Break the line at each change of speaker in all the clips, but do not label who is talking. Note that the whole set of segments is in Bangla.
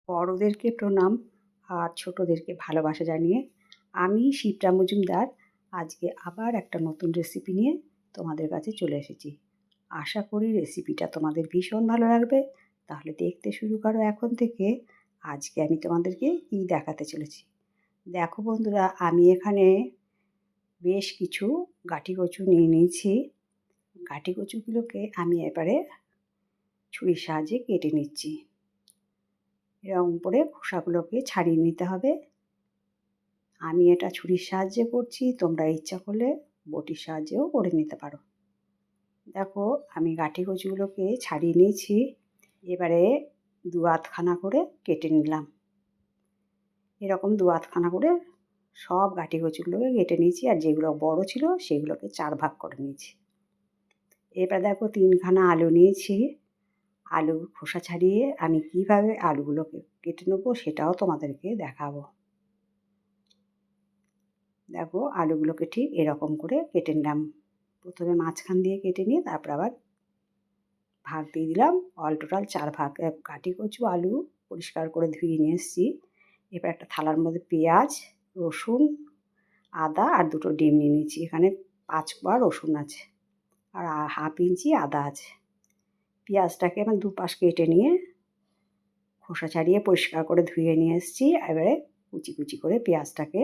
বড়োদেরকে প্রণাম আর ছোটোদেরকে ভালোবাসা জানিয়ে আমি শিপ্রা মজুমদার আজকে আবার একটা নতুন রেসিপি নিয়ে তোমাদের কাছে চলে এসেছি। আশা করি রেসিপিটা তোমাদের ভীষণ ভালো লাগবে। তাহলে দেখতে শুরু করো এখন থেকে। আজকে আমি তোমাদেরকে কী দেখাতে চলেছি। দেখো বন্ধুরা, আমি এখানে বেশ কিছু গাঁটি কচু নিয়ে নিয়েছি। গাঁটি কচুগুলোকে আমি এবারে ছুরির সাহায্যে কেটে নিচ্ছি। এরকম করে খোসাগুলোকে ছাড়িয়ে নিতে হবে। আমি এটা ছুরির সাহায্যে করছি, তোমরা ইচ্ছা করলে বটির সাহায্যেও করে নিতে পারো। দেখো, আমি গাঁটি কচুগুলোকে ছাড়িয়ে নিয়েছি। এবারে দু আধখানা করে কেটে নিলাম। এরকম দু আধখানা করে সব গাঁটি কচুগুলোকে কেটে নিয়েছি, আর যেগুলো বড় ছিল সেগুলোকে 4 ভাগ করে নিয়েছি। এবার দেখো, 3খানা আলু নিয়েছি। আলুর খোসা ছাড়িয়ে আমি কীভাবে আলুগুলোকে কেটে নেবো সেটাও তোমাদেরকে দেখাবো। দেখো, আলুগুলোকে ঠিক এরকম করে কেটে নিলাম। প্রথমে মাঝখান দিয়ে কেটে নিয়ে তারপর আবার ভাগ দিয়ে দিলাম। অল টোটাল 4 ভাগ। গাঁটি কচু আলু পরিষ্কার করে ধুয়ে নিয়ে এসেছি। এবার একটা থালার মধ্যে পেঁয়াজ, রসুন, আদা আর 2টো ডিম নিয়ে নিয়েছি। এখানে 5 কোয়া রসুন আছে আর হাফ ইঞ্চি আদা আছে। পেঁয়াজটাকে আমি দুপাশ কেটে নিয়ে খোসা ছাড়িয়ে পরিষ্কার করে ধুয়ে নিয়ে এসেছি। এবারে কুচি কুচি করে পেঁয়াজটাকে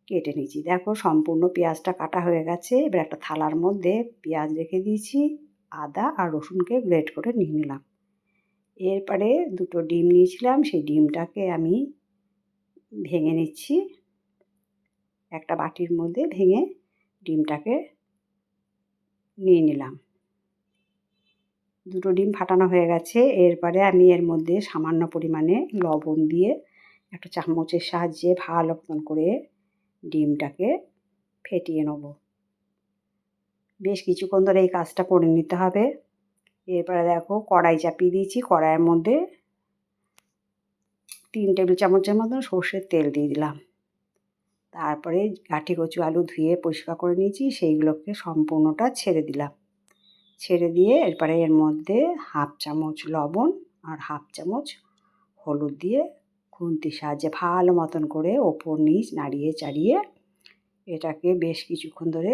কেটে নিয়েছি। দেখো, সম্পূর্ণ পেঁয়াজটা কাটা হয়ে গেছে। এবার একটা থালার মধ্যে পেঁয়াজ রেখে দিয়েছি, আদা আর রসুনকে গ্রেট করে নিয়ে নিলাম। এরপরে 2টো ডিম নিয়েছিলাম, সেই ডিমটাকে আমি ভেঙে নিচ্ছি। একটা বাটির মধ্যে ভেঙে ডিমটাকে নিয়ে নিলাম। 2টো ডিম ফাটানো হয়ে গেছে। এরপরে আমি এর মধ্যে সামান্য পরিমাণে লবণ দিয়ে একটা চামচের সাহায্যে ভালো মতন করে ডিমটাকে ফেটিয়ে নেব। বেশ কিছুক্ষণ ধরে এই কাজটা করে নিতে হবে। এরপরে দেখো, কড়াই চাপিয়ে দিয়েছি। কড়াইয়ের মধ্যে 3 টেবিল চামচের মতন সর্ষের তেল দিয়ে দিলাম। তারপরে গাঁটি কচু আলু ধুয়ে পরিষ্কার করে নিয়েছি, সেইগুলোকে সম্পূর্ণটা ছেড়ে দিলাম। ছেড়ে দিয়ে এরপরে এর মধ্যে হাফ চামচ লবণ আর হাফ চামচ হলুদ দিয়ে খুন্তির সাহায্যে ভালো মতন করে ওপর নিচ নাড়িয়ে চাড়িয়ে এটাকে বেশ কিছুক্ষণ ধরে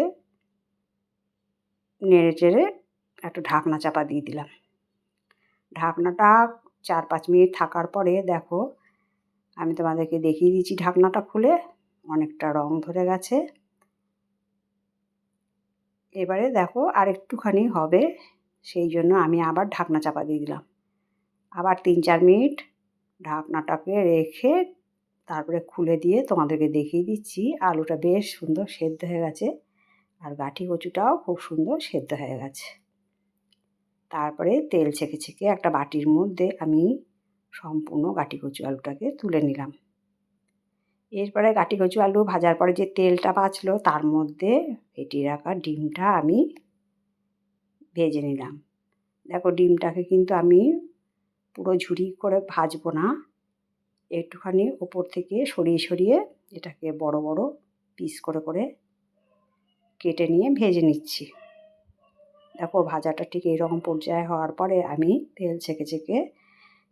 নেড়ে চেড়ে একটা ঢাকনা চাপা দিয়ে দিলাম। ঢাকনাটা 4-5 মিনিট থাকার পরে দেখো, আমি তোমাদেরকে দেখিয়ে দিচ্ছি। ঢাকনাটা খুলে অনেকটা রং ধরে গেছে। এবারে দেখো, আর একটুখানি হবে, সেই জন্য আমি আবার ঢাকনা চাপা দিয়ে দিলাম। আবার 3-4 মিনিট ঢাকনাটাকে রেখে তারপরে খুলে দিয়ে তোমাদেরকে দেখিয়ে দিচ্ছি। আলুটা বেশ সুন্দর সেদ্ধ হয়ে গেছে আর গাঁটি কচুটাও খুব সুন্দর সেদ্ধ হয়ে গেছে। তারপরে তেল ছেঁকে ছেঁকে একটা বাটির মধ্যে আমি সম্পূর্ণ গাঁটি কচু আলুটাকে তুলে নিলাম। এরপরে গাঁটি কচু আলু ভাজার পরে যে তেলটা বাঁচলো তার মধ্যে ফেটিয়ে রাখা ডিমটা আমি ভেজে নিলাম। দেখো, ডিমটাকে কিন্তু আমি পুরো ঝুরি করে ভাজবো না, একটুখানি ওপর থেকে সরিয়ে সরিয়ে এটাকে বড় বড় পিস করে করে কেটে নিয়ে ভেজে নিচ্ছি। দেখো, ভাজাটা ঠিক এইরকম পর্যায়ে হওয়ার পরে আমি তেল ছেঁকে ছেঁকে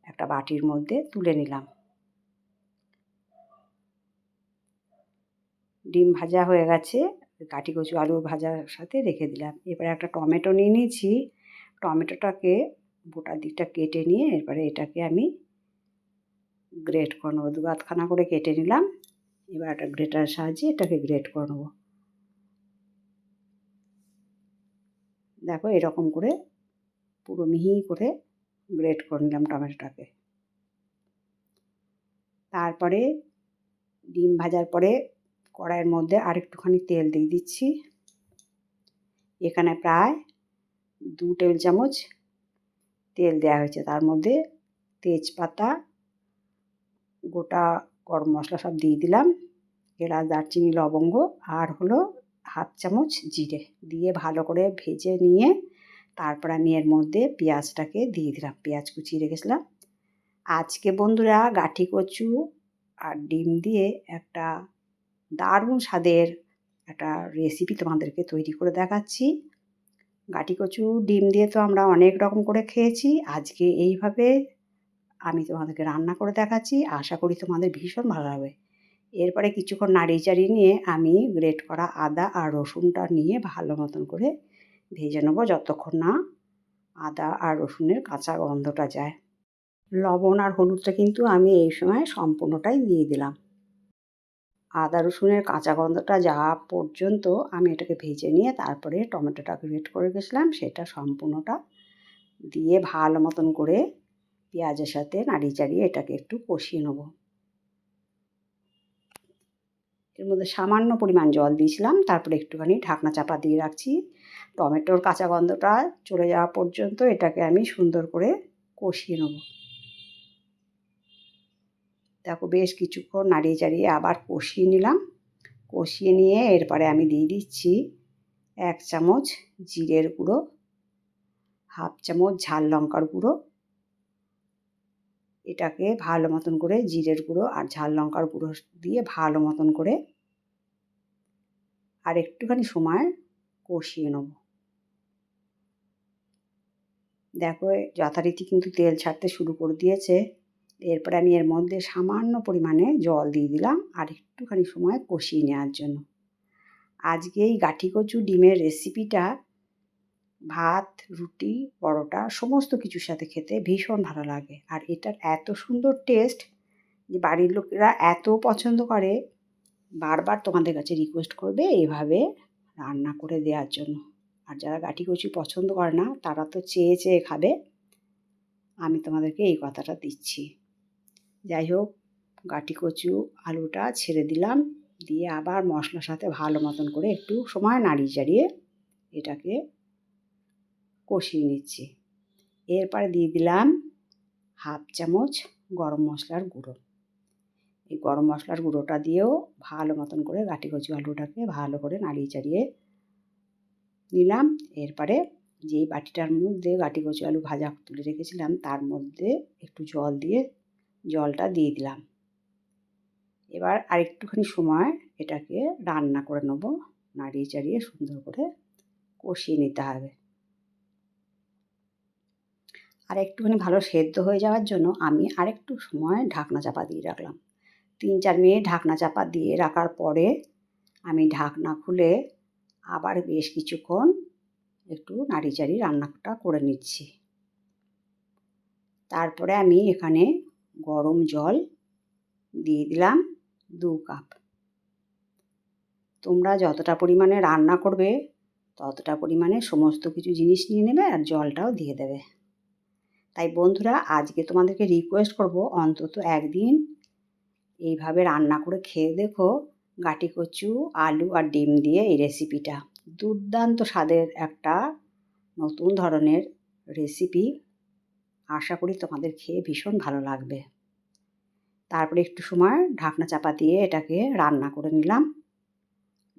একটা বাটির মধ্যে তুলে নিলাম। ডিম ভাজা হয়ে গেছে, গাঁটি কচু আলু ভাজার সাথে রেখে দিলাম। এবারে একটা টমেটো নিয়ে নিয়েছি। টমেটোটাকে গোটা দিকটা কেটে নিয়ে এরপরে এটাকে আমি গ্রেট করে নেবো। 2 আধখানা করে কেটে নিলাম। এবার একটা গ্রেটারের সাহায্যে এটাকে গ্রেট করে নেবো। দেখো, এরকম করে পুরো মিহি করে গ্রেট করে নিলাম টমেটোটাকে। তারপরে ডিম ভাজার পরে কড়াইয়ের মধ্যে আরেকটুখানি তেল দিয়ে দিচ্ছি। এখানে প্রায় 2 টেবিল চামচ তেল দেওয়া হয়েছে। তার মধ্যে তেজপাতা, গোটা গরম মশলা সব দিয়ে দিলাম, এলাচ, দারচিনি, লবঙ্গ আর হলো হাফ চামচ জিরে দিয়ে ভালো করে ভেজে নিয়ে তারপর আমি এর মধ্যে পেঁয়াজটাকে দিয়ে দিলাম। পেঁয়াজ কুচিয়ে রেখেছিলাম। আজকে বন্ধুরা গাঁটি কচু আর ডিম দিয়ে একটা দারুণ স্বাদের একটা রেসিপি তোমাদেরকে তৈরি করে দেখাচ্ছি। গাঁটি কচু ডিম দিয়ে তো আমরা অনেক রকম করে খেয়েছি, আজকে এইভাবে আমি তোমাদেরকে রান্না করে দেখাচ্ছি। আশা করি তোমাদের ভীষণ ভালো লাগবে। এরপরে কিছুক্ষণ নাড়িয়ে চাড়িয়ে নিয়ে আমি গ্রেট করা আদা আর রসুনটা নিয়ে ভালো মতন করে ভেজে নেবো যতক্ষণ না আদা আর রসুনের কাঁচা গন্ধটা যায়। লবণ আর হলুদটা কিন্তু আমি এই সময় সম্পূর্ণটাই দিয়ে দিলাম। আদা রসুনের কাঁচা গন্ধটা যাওয়া পর্যন্ত আমি এটাকে ভেজে নিয়ে তারপরে টমেটোটা গ্রেট করে গেছিলাম সেটা সম্পূর্ণটা দিয়ে ভালো মতন করে পেঁয়াজের সাথে নাড়িয়ে চাড়িয়ে এটাকে একটু কষিয়ে নেব। এর মধ্যে সামান্য পরিমাণ জল দিয়েছিলাম, তারপরে একটুখানি ঢাকনা চাপা দিয়ে রাখছি। টমেটোর কাঁচা গন্ধটা চলে যাওয়া পর্যন্ত এটাকে আমি সুন্দর করে কষিয়ে নেব। দেখো বেশ কিছুক্ষণ নাড়িয়ে চাড়িয়ে আবার কষিয়ে নিলাম। কষিয়ে নিয়ে এরপরে আমি দিয়ে দিচ্ছি 1 চামচ জিরের গুঁড়ো, 1/2 চামচ ঝাল লঙ্কার গুঁড়ো। এটাকে ভালো মতন করে জিরের গুঁড়ো আর ঝাল লঙ্কার গুঁড়ো দিয়ে ভালো মতন করে আর একটুখানি সময় কষিয়ে নেব। দেখো যথারীতি কিন্তু তেল ছাড়তে শুরু করে দিয়েছে। এরপরে আমি এর মধ্যে সামান্য পরিমাণে জল দিয়ে দিলাম আর একটুখানি সময় কষিয়ে নেওয়ার জন্য। আজকে এই গাঠি কচু ডিমের রেসিপিটা ভাত, রুটি, পরোটা সমস্ত কিছুর সাথে খেতে ভীষণ ভালো লাগে। আর এটার এত সুন্দর টেস্ট যে বাড়ির লোকেরা এত পছন্দ করে, বারবার তোমাদের কাছে রিকোয়েস্ট করবে এইভাবে রান্না করে দেওয়ার জন্য। আর যারা গাঠি কচু পছন্দ করে না তারা তো চেয়ে চেয়ে খাবে। আমি তোমাদেরকে এই কথাটা দিচ্ছি। যাই হোক, গাঠি কচু আলুটা ছেড়ে দিলাম, দিয়ে আবার মশলার সাথে ভালো মতন করে একটু সময় নাড়িয়ে চাড়িয়ে এটাকে কষিয়ে নিচ্ছি। এরপরে দিয়ে দিলাম 1/2 চামচ গরম মশলার গুঁড়ো। এই গরম মশলার গুঁড়োটা দিয়েও ভালো মতন করে গাঠি কচু আলুটাকে ভালো করে নাড়িয়ে চাড়িয়ে নিলাম। এরপরে যেই বাটিটার মধ্যে গাঠি কচু আলু ভাজা তুলে রেখেছিলাম তার মধ্যে একটু জল দিয়ে জলটা দিয়ে দিলাম। এবার আরেকটুখানি সময় এটাকে রান্না করে নেব, নাড়িয়ে চাড়িয়ে সুন্দর করে কষিয়ে নিতে হবে। আর একটুখানি ভালো সেদ্ধ হয়ে যাওয়ার জন্য আমি আরেকটু সময় ঢাকনা চাপা দিয়ে রাখলাম। 3-4 মিনিট ঢাকনা চাপা দিয়ে রাখার পরে আমি ঢাকনা খুলে আবার বেশ কিছুক্ষণ একটু নাড়িয়ে চাড়িয়ে রান্নাটা করে নিচ্ছি। তারপরে আমি এখানে গরম জল দিয়ে দিলাম 2 কাপ। তোমরা যতটা পরিমাণে রান্না করবে ততটা পরিমাণে সমস্ত কিছু জিনিস নিয়ে নেবে আর জলটাও দিয়ে দেবে। তাই বন্ধুরা আজকে তোমাদেরকে রিকোয়েস্ট করব অন্তত একদিন এইভাবে রান্না করে খেয়ে দেখো গাঠি কচু আলু আর ডিম দিয়ে এই রেসিপিটা। দুর্দান্ত স্বাদের একটা নতুন ধরনের রেসিপি। আশা করি তোমাদের খেয়ে ভীষণ ভালো লাগবে। তারপরে একটু সময় ঢাকনা চাপা দিয়ে এটাকে রান্না করে নিলাম।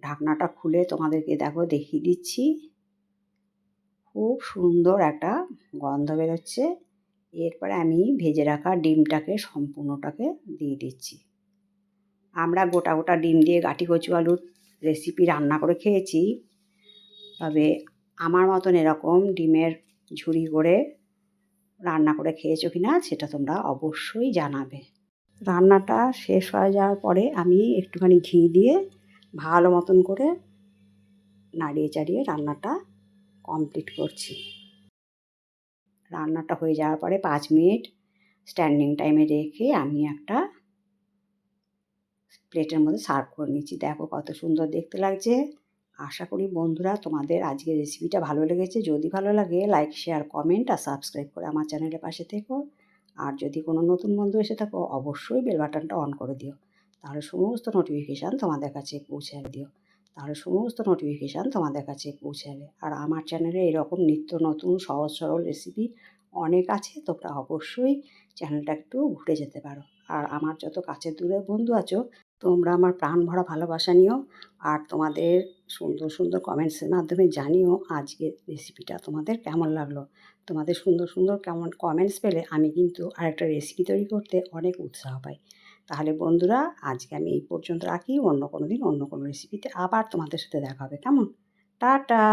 ঢাকনাটা খুলে তোমাদেরকে দেখো দেখিয়ে দিচ্ছি। খুব সুন্দর একটা গন্ধ বেরোচ্ছে। এরপরে আমি ভেজে রাখা ডিমটাকে সম্পূর্ণটাকে দিয়ে দিচ্ছি। আমরা গোটা গোটা ডিম দিয়ে গাঠি কচু আলুর রেসিপি রান্না করে খেয়েছি, তবে আমার মতন এরকম ডিমের ঝুড়ি করে রান্না করে খেয়েছো কি না সেটা তোমরা অবশ্যই জানাবে। রান্নাটা শেষ হয়ে যাওয়ার পরে আমি একটুখানি ঘি দিয়ে ভালো মতন করে নাড়িয়ে চাড়িয়ে রান্নাটা কমপ্লিট করছি। রান্নাটা হয়ে যাওয়ার পরে 5 মিনিট স্ট্যান্ডিং টাইমে রেখে আমি একটা প্লেটের মধ্যে সার্ভ করে নিচ্ছি। দেখো কত সুন্দর দেখতে লাগছে। আশা করি বন্ধুরা তোমাদের আজকের রেসিপিটা ভালো লেগেছে। যদি ভালো লাগে লাইক, শেয়ার, কমেন্ট আর সাবস্ক্রাইব করে আমার চ্যানেলের পাশে থেকো। আর যদি কোনো নতুন বন্ধু এসে থাকো অবশ্যই বেল বাটনটা অন করে দিও। তাহলে সমস্ত নোটিফিকেশান তোমাদের কাছে পৌঁছে যাবে। আর আমার চ্যানেলে এরকম নিত্য নতুন সহজ সরল রেসিপি অনেক আছে, তোমরা অবশ্যই চ্যানেলটা একটু ঘুরে যেতে পারো। আর আমার যত কাছের দূরের বন্ধু আছো তোমরা আমার প্রাণ ভরা ভালোবাসা নিও আর তোমাদের সুন্দর সুন্দর কমেন্টসের মাধ্যমে জানিও আজকের রেসিপিটা তোমাদের কেমন লাগলো। তোমাদের সুন্দর সুন্দর কমেন্টস পেলে আমি কিন্তু আরেকটা রেসিপি তৈরি করতে অনেক উৎসাহ পাই। তাহলে বন্ধুরা আজকে আমি এই পর্যন্ত রাখি। অন্য কোনো দিন অন্য কোনো রেসিপিতে আবার তোমাদের সাথে দেখা হবে। কেমন? টাটা।